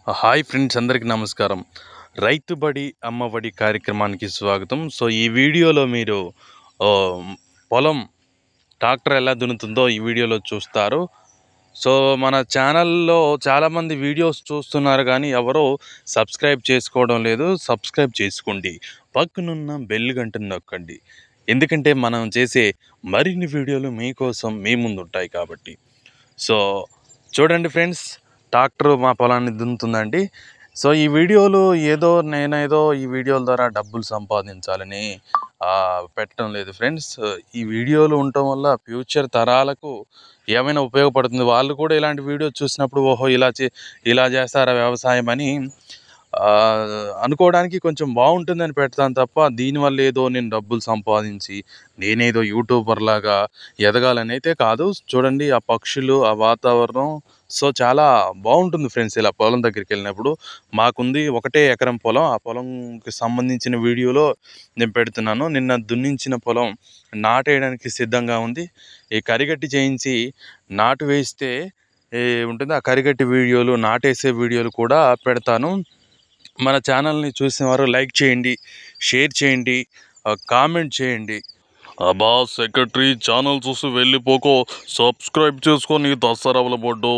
Hi friends, అందరికీ నమస్కారం. రైతు బడి అమ్మఒడి కార్యక్రమానికి స్వాగతం. సో ఈ వీడియోలో మీరు ఆహ్, పొలం ట్రాక్టర్ ఎలా దున్నుతుందో ఈ వీడియోలో చూస్తారు. సో మన ఛానల్లో చాలామంది వీడియోస్ చూస్తున్నారు కానీ ఎవరో సబ్స్క్రైబ్ చేసుకోవడం లేదు. సబ్స్క్రైబ్ చేసుకోండి, పక్కనున్న బెల్ గంటను నొక్కండి. ఎందుకంటే మనం చేసే మరిన్ని వీడియోలు మీకోసం మీ ముందు ఉంటాయి కాబట్టి. సో చూడండి ఫ్రెండ్స్, ట్రాక్టర్ మా పొలాన్ని దున్నుతుందండి. సో ఈ వీడియోలు నేనేదో ఈ వీడియోల ద్వారా డబ్బులు సంపాదించాలని పెట్టడం లేదు ఫ్రెండ్స్. ఈ వీడియోలు ఉండటం వల్ల ఫ్యూచర్ తరాలకు ఏమైనా ఉపయోగపడుతుంది. వాళ్ళు కూడా ఇలాంటి వీడియోస్ చూసినప్పుడు ఓహో ఇలా చేస్తారా వ్యవసాయం అని అనుకోవడానికి కొంచెం బాగుంటుందని పెడతాను తప్ప దీనివల్ల ఏదో నేను డబ్బులు సంపాదించి నేనేదో యూట్యూబర్ లాగా ఎదగాలని అయితే కాదు. చూడండి ఆ పక్షులు, ఆ వాతావరణం సో చాలా బాగుంటుంది ఫ్రెండ్స్. ఇలా పొలం దగ్గరికి వెళ్ళినప్పుడు మాకుంది 1 ఎకరం పొలం. ఆ పొలంకి సంబంధించిన వీడియోలో నేను పెడుతున్నాను. నిన్న దున్నించిన పొలం నాటేయడానికి సిద్ధంగా ఉంది. ఈ కరిగట్టి చేయించి నాటు వేస్తే ఉంటుంది. ఆ కరిగట్టి వీడియోలు, నాటేసే వీడియోలు కూడా పెడతాను. మన ఛానల్ని చూసిన వారు లైక్ చేయండి, షేర్ చేయండి, కామెంట్ చేయండి. అబ్బా సెక్రటరీ, ఛానల్ చూసి వెళ్ళిపోకో, సబ్స్క్రైబ్ చేసుకొని దసరా బొడ్డు.